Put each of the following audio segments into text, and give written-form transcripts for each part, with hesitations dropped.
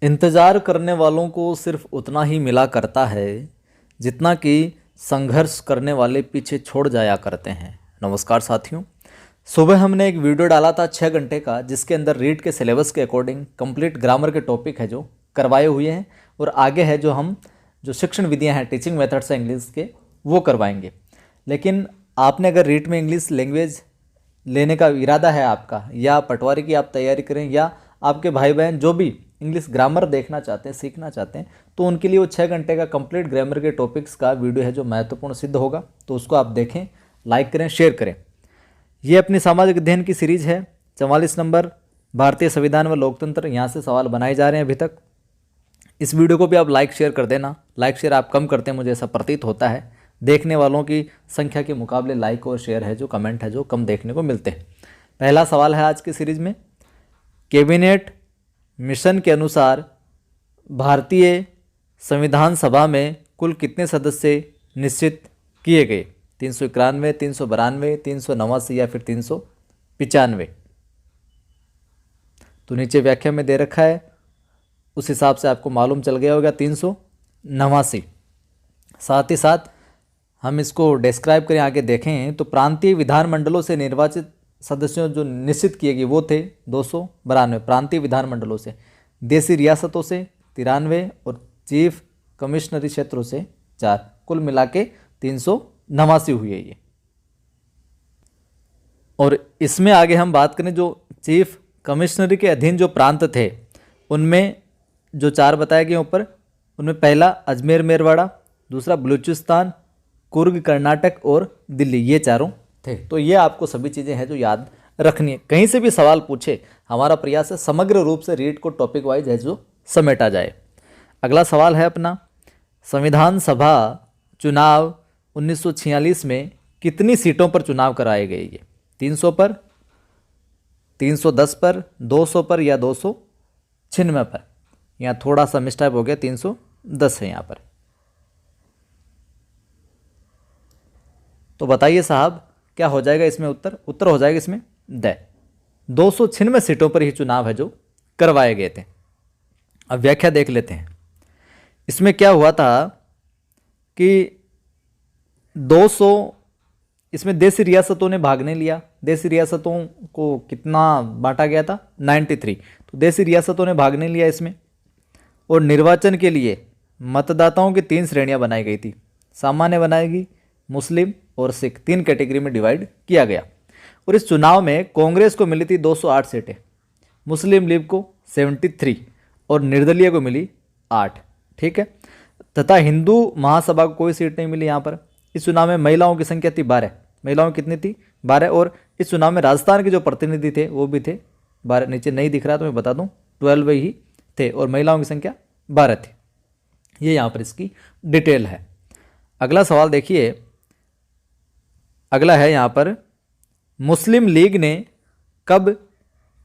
इंतज़ार करने वालों को सिर्फ उतना ही मिला करता है जितना कि संघर्ष करने वाले पीछे छोड़ जाया करते हैं। नमस्कार साथियों, सुबह हमने एक वीडियो डाला था 6 घंटे का, जिसके अंदर रीट के सिलेबस के अकॉर्डिंग कंप्लीट ग्रामर के टॉपिक है जो करवाए हुए हैं, और आगे है जो शिक्षण विधियां हैं, टीचिंग मेथड्स हैं इंग्लिश के, वो करवाएंगे। लेकिन आपने अगर रीट में इंग्लिश लैंग्वेज लेने का इरादा है आपका, या पटवारी की आप तैयारी करें, या आपके भाई बहन जो भी इंग्लिश ग्रामर देखना चाहते हैं, सीखना चाहते हैं, तो उनके लिए वो 6 घंटे का कंप्लीट ग्रामर के टॉपिक्स का वीडियो है जो महत्वपूर्ण सिद्ध होगा। तो उसको आप देखें, लाइक करें, शेयर करें। ये अपनी सामाजिक अध्ययन की सीरीज है, 44 नंबर भारतीय संविधान व लोकतंत्र। यहाँ से सवाल बनाए जा रहे हैं अभी तक। इस वीडियो को भी आप लाइक शेयर कर देना। लाइक शेयर आप कम करते हैं, मुझे ऐसा प्रतीत होता है। देखने वालों की संख्या के मुकाबले लाइक और शेयर है जो कमेंट है जो कम देखने को मिलते हैं। पहला सवाल है आज की सीरीज में, कैबिनेट मिशन के अनुसार भारतीय संविधान सभा में कुल कितने सदस्य निश्चित किए गए? 391, 392, 389 या फिर 395? तो नीचे व्याख्या में दे रखा है, उस हिसाब से आपको मालूम चल गया होगा 389। साथ ही साथ हम इसको डिस्क्राइब करें, आगे देखें तो प्रांतीय विधानमंडलों से निर्वाचित सदस्यों जो निश्चित किए गए वो थे 292 प्रांतीय विधानमंडलों से, देशी रियासतों से 93 और चीफ कमिश्नरी क्षेत्रों से 4, कुल मिला के 389 हुई है ये। और इसमें आगे हम बात करें, जो चीफ कमिश्नरी के अधीन जो प्रांत थे उनमें जो 4 बताए गए ऊपर, उनमें पहला अजमेर मेरवाड़ा, दूसरा बलूचिस्तान, कुर्ग कर्नाटक और दिल्ली, ये चारों थे। तो ये आपको सभी चीज़ें हैं जो याद रखनी है। कहीं से भी सवाल पूछे, हमारा प्रयास है समग्र रूप से रीड को टॉपिक वाइज है जो समेटा जाए। अगला सवाल है अपना, संविधान सभा चुनाव 1946 में कितनी सीटों पर चुनाव कराए गए? ये 300 पर, 310 पर, 200 पर या 296 पर? यहाँ थोड़ा सा मिस्टेक हो गया, 310 है यहाँ पर। तो बताइए साहब, क्या हो जाएगा इसमें उत्तर? उत्तर हो जाएगा इसमें 296 सीटों पर ही चुनाव है जो करवाए गए थे। अब व्याख्या देख लेते हैं। इसमें क्या हुआ था कि 200 इसमें देशी रियासतों ने भाग नहीं लिया। देशी रियासतों को कितना बांटा गया था? 93। तो देशी रियासतों ने भाग नहीं लिया इसमें। और निर्वाचन के लिए मतदाताओं की 3 श्रेणियां बनाई गई थी। सामान्य बनाई गई, मुस्लिम और सिख, 3 कैटेगरी में डिवाइड किया गया। और इस चुनाव में कांग्रेस को मिली थी 208 सीटें, मुस्लिम लीग को 73 और निर्दलीय को मिली 8। ठीक है। तथा हिंदू महासभा को कोई सीट नहीं मिली यहाँ पर। इस चुनाव में महिलाओं की संख्या थी 12। महिलाओं की कितनी थी? 12। और इस चुनाव में राजस्थान के जो प्रतिनिधि थे वो भी थे 12। नीचे नहीं दिख रहा तो मैं बता दूं, 12 ही थे और महिलाओं की संख्या 12 थी। ये यहाँ पर इसकी डिटेल है। अगला सवाल देखिए, अगला है यहाँ पर, मुस्लिम लीग ने कब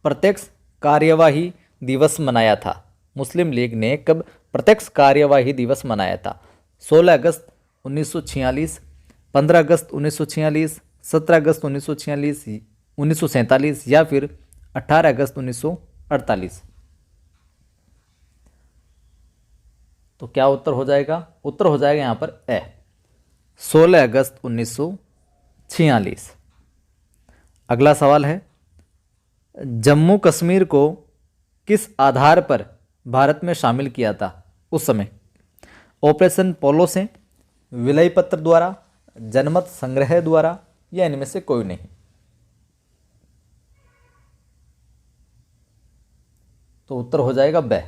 प्रत्यक्ष कार्यवाही दिवस मनाया था? मुस्लिम लीग ने कब प्रत्यक्ष कार्यवाही दिवस मनाया था? 16 अगस्त 1946, 15 अगस्त 1946, 17 अगस्त 1946, 1947 या फिर 18 अगस्त 1948? तो क्या उत्तर हो जाएगा? उत्तर हो जाएगा यहाँ पर ए, 16 अगस्त 1946। अगला सवाल है, जम्मू कश्मीर को किस आधार पर भारत में शामिल किया था उस समय? ऑपरेशन पोलो से, विलय पत्र द्वारा, जनमत संग्रह द्वारा या इनमें से कोई नहीं? तो उत्तर हो जाएगा ब,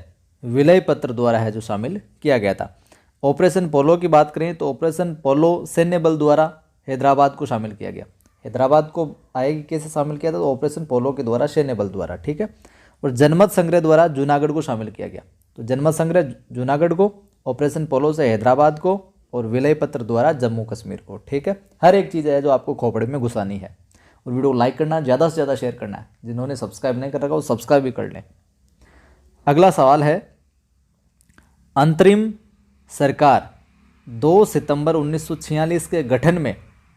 विलय पत्र द्वारा है जो शामिल किया गया था। ऑपरेशन पोलो की बात करें तो ऑपरेशन पोलो सैन्य बल द्वारा हैदराबाद को शामिल किया गया। हैदराबाद को आएगी कैसे शामिल किया था? तो ऑपरेशन पोलो के द्वारा, सैन्य बल द्वारा। ठीक है। और जनमत संग्रह द्वारा जूनागढ़ को शामिल किया गया। तो जनमत संग्रह जूनागढ़ को, ऑपरेशन पोलो से हैदराबाद को, और विलय पत्र द्वारा जम्मू कश्मीर को। ठीक है। हर एक चीज़ है जो आपको खोपड़े में घुसानी है। और वीडियो को लाइक करना है, ज़्यादा से ज़्यादा शेयर करना है। जिन्होंने सब्सक्राइब नहीं कर रखा वो सब्सक्राइब भी कर लें। अगला सवाल है, अंतरिम सरकार 2 सितंबर 1946 के गठन में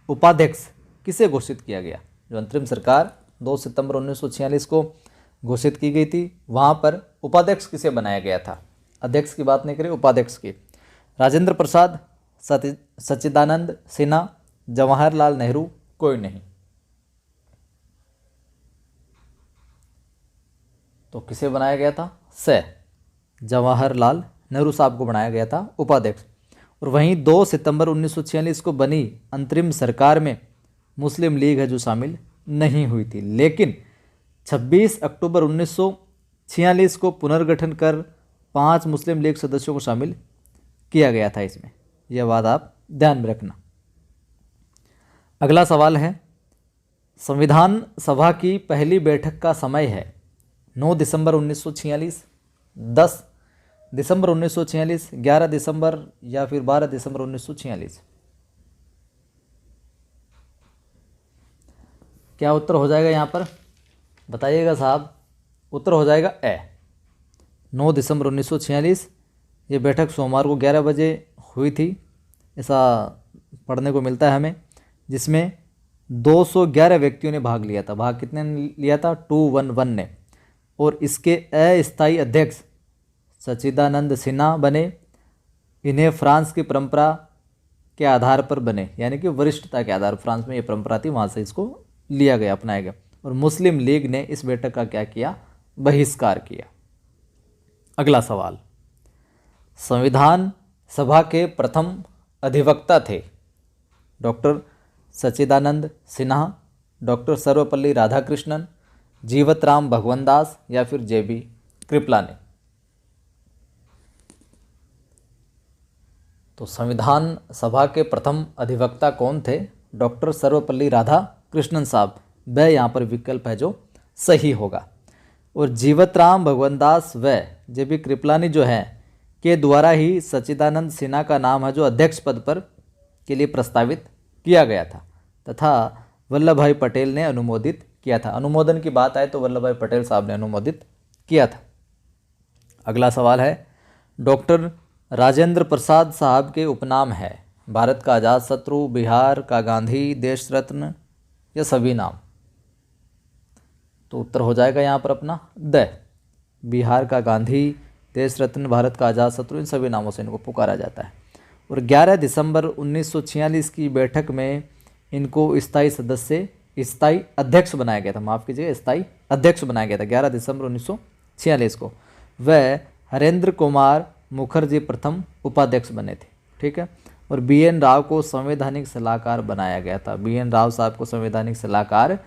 उपाध्यक्ष किसे घोषित किया गया? जो अंतरिम सरकार 2 सितंबर 1946 को घोषित की गई थी, वहाँ पर उपाध्यक्ष किसे बनाया गया था? अध्यक्ष की बात नहीं करें, उपाध्यक्ष की। राजेंद्र प्रसाद, सच्चिदानंद सिन्हा, जवाहरलाल नेहरू, कोई नहीं। तो किसे बनाया गया था? जवाहरलाल नेहरू साहब को बनाया गया था उपाध्यक्ष। और वहीं 2 सितंबर 1946 को बनी अंतरिम सरकार में मुस्लिम लीग है जो शामिल नहीं हुई थी, लेकिन 26 अक्टूबर 1946 को पुनर्गठन कर 5 मुस्लिम लीग सदस्यों को शामिल किया गया था इसमें। यह बात आप ध्यान में रखना। अगला सवाल है, संविधान सभा की पहली बैठक का समय है 9 दिसंबर 1946, 10 दिसंबर 1946, 11 दिसंबर या फिर 12 दिसंबर 1946? क्या उत्तर हो जाएगा यहाँ पर? बताइएगा साहब। उत्तर हो जाएगा ए, 9 दिसंबर 1946। ये बैठक सोमवार को 11 बजे हुई थी, ऐसा पढ़ने को मिलता है हमें, जिसमें 211 व्यक्तियों ने भाग लिया था। भाग कितने ने लिया था? 211 ने। और इसके अस्थायी अध्यक्ष सच्चिदानंद सिन्हा बने। इन्हें फ्रांस की परंपरा के आधार पर बने, यानी कि वरिष्ठता के आधार, फ्रांस में ये परंपरा थी, वहाँ से इसको लिया गया, अपनाया गया। और मुस्लिम लीग ने इस बैठक का क्या किया? बहिष्कार किया। अगला सवाल, संविधान सभा के प्रथम अधिवक्ता थे डॉक्टर सच्चिदानंद सिन्हा, डॉक्टर सर्वपल्ली राधाकृष्णन, जीवतराम भगवनदास या फिर जेबी कृपलानी? तो संविधान सभा के प्रथम अधिवक्ता कौन थे? डॉक्टर सर्वपल्ली राधाकृष्णन साहब। वह यहाँ पर विकल्प है जो सही होगा। और जीवतराम भगवनदास व जेबी कृपलानी जो है के द्वारा ही सच्चिदानंद सिन्हा का नाम है जो अध्यक्ष पद पर के लिए प्रस्तावित किया गया था, तथा वल्लभ भाई पटेल ने अनुमोदित किया था। अनुमोदन की बात आए तो वल्लभ भाई पटेल साहब ने अनुमोदित किया था। अगला सवाल है, डॉक्टर राजेंद्र प्रसाद साहब के उपनाम है भारत का आजाद शत्रु, बिहार का गांधी, देश रत्न या सभी नाम? तो उत्तर हो जाएगा यहाँ पर अपना द, बिहार का गांधी, देश रत्न, भारत का आजाद शत्रु, इन सभी नामों से इनको पुकारा जाता है। और 11 दिसंबर 1946 की बैठक में इनको स्थायी अध्यक्ष बनाया गया था, माफ़ कीजिए, स्थायी अध्यक्ष बनाया गया था 11 दिसंबर 1946 को। वह हरेंद्र कुमार मुखर्जी प्रथम उपाध्यक्ष बने थे, ठीक है। और BN राव को संवैधानिक सलाहकार बनाया गया था। BN राव साहब को संवैधानिक सलाहकार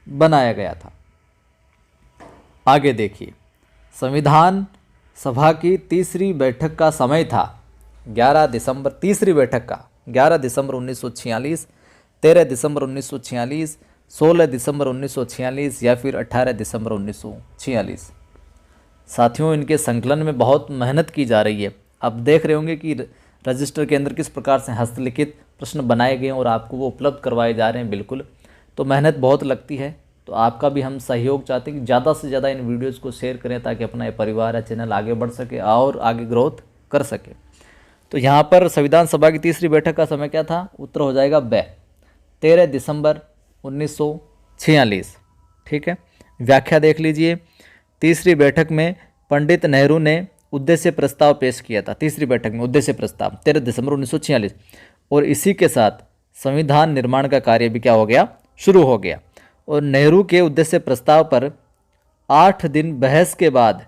बनाया गया था। आगे देखिए, संविधान सभा की तीसरी बैठक का समय था 11 दिसंबर, तीसरी बैठक का 11 दिसंबर 1946, 13 दिसंबर 1946, 16 दिसंबर 1946 या फिर 18 दिसंबर 1946? साथियों, इनके संकलन में बहुत मेहनत की जा रही है। आप देख रहे होंगे कि रजिस्टर के अंदर किस प्रकार से हस्तलिखित प्रश्न बनाए गए हैं और आपको वो उपलब्ध करवाए जा रहे हैं। बिल्कुल, तो मेहनत बहुत लगती है, तो आपका भी हम सहयोग चाहते हैं कि ज़्यादा से ज़्यादा इन वीडियोज़ को शेयर करें ताकि अपना ये परिवार या चैनल आगे बढ़ सके और आगे ग्रोथ कर सके। तो यहाँ पर संविधान सभा की तीसरी बैठक का समय क्या था? उत्तर हो जाएगा ब, 13 दिसंबर 1946, ठीक है। व्याख्या देख लीजिए। तीसरी बैठक में पंडित नेहरू ने उद्देश्य प्रस्ताव पेश किया था। तीसरी बैठक में उद्देश्य प्रस्ताव 13 दिसंबर 1946, और इसी के साथ संविधान निर्माण का कार्य भी क्या हो गया? शुरू हो गया। और नेहरू के उद्देश्य प्रस्ताव पर 8 दिन बहस के बाद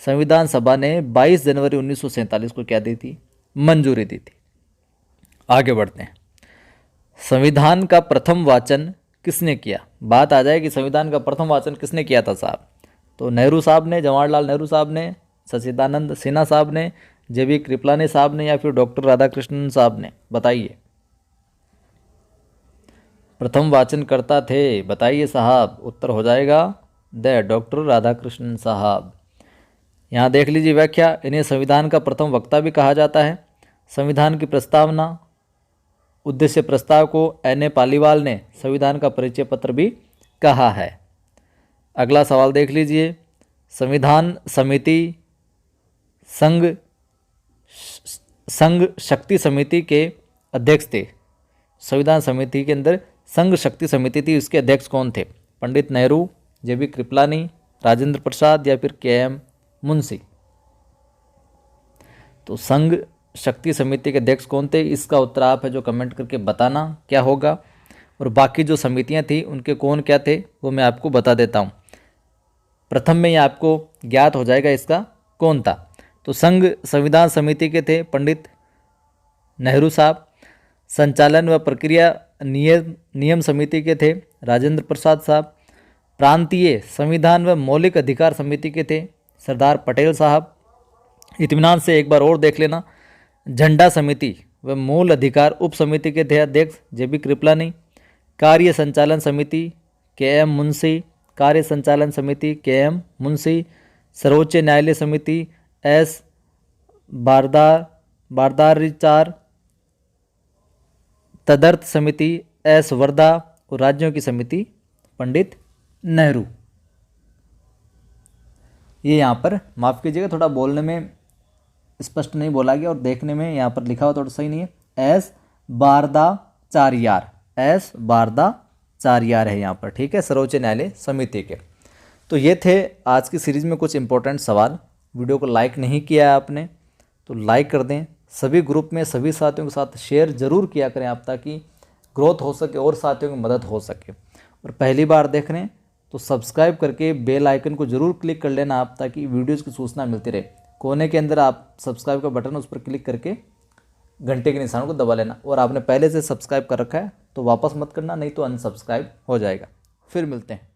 संविधान सभा ने 22 जनवरी 1947 को क्या दी थी? मंजूरी दी थी। आगे बढ़ते हैं। संविधान का प्रथम वाचन किसने किया? बात आ जाए कि संविधान का प्रथम वाचन किसने किया था साहब? तो नेहरू साहब ने, जवाहरलाल नेहरू साहब ने, सच्चिदानंद सिन्हा साहब ने, जेबी कृपलानी साहब ने या फिर डॉक्टर राधाकृष्णन साहब ने? बताइए, प्रथम वाचन करता थे, बताइए साहब। उत्तर हो जाएगा द, डॉक्टर राधाकृष्णन साहब। यहाँ देख लीजिए व्याख्या। इन्हें संविधान का प्रथम वक्ता भी कहा जाता है। संविधान की प्रस्तावना, उद्देश्य प्रस्ताव को N.A. पालीवाल ने संविधान का परिचय पत्र भी कहा है। अगला सवाल देख लीजिए। संविधान समिति संघ शक्ति समिति के अध्यक्ष थे। संविधान समिति के अंदर संघ शक्ति समिति थी, इसके अध्यक्ष कौन थे? पंडित नेहरू, जेबी कृपलानी, राजेंद्र प्रसाद या फिर KM मुंशी। तो संघ शक्ति समिति के अध्यक्ष कौन थे, इसका उत्तर आप है जो कमेंट करके बताना क्या होगा। और बाकी जो समितियां थी उनके कौन क्या थे वो मैं आपको बता देता हूं। प्रथम में ये आपको ज्ञात हो जाएगा इसका कौन था। तो संघ संविधान समिति के थे पंडित नेहरू साहब। संचालन व प्रक्रिया नियम समिति के थे राजेंद्र प्रसाद साहब। प्रांतीय संविधान व मौलिक अधिकार समिति के थे सरदार पटेल साहब। इत्मीनान से एक बार और देख लेना। झंडा समिति व मूल अधिकार उप समिति के थे अध्यक्ष JB कृपलानी। कार्य संचालन समिति KM मुंशी। कार्य संचालन समिति KM मुंशी। सर्वोच्च न्यायालय समिति S बारदारिचार। तदर्थ समिति S वर्धा। और राज्यों की समिति पंडित नेहरू। ये यहाँ पर माफ़ कीजिएगा, थोड़ा बोलने में स्पष्ट नहीं बोला गया और देखने में यहाँ पर लिखा हुआ थोड़ा सही नहीं है। S बारदाचार्यार, S बारदाचार्यार है यहाँ पर, ठीक है, सर्वोच्च न्यायालय समिति के। तो ये थे आज की सीरीज़ में कुछ इंपॉर्टेंट सवाल। वीडियो को लाइक नहीं किया है आपने तो लाइक कर दें। सभी ग्रुप में सभी साथियों के साथ शेयर ज़रूर किया करें आप, ताकि ग्रोथ हो सके और साथियों की मदद हो सके। और पहली बार देख रहे हैं तो सब्सक्राइब करके बेल आइकन को ज़रूर क्लिक कर लेना आप, ताकि वीडियोज़ की सूचना मिलती रहे। कोने के अंदर आप सब्सक्राइब का बटन, उस पर क्लिक करके घंटे के निशान को दबा लेना। और आपने पहले से सब्सक्राइब कर रखा है तो वापस मत करना, नहीं तो अनसब्सक्राइब हो जाएगा। फिर मिलते हैं।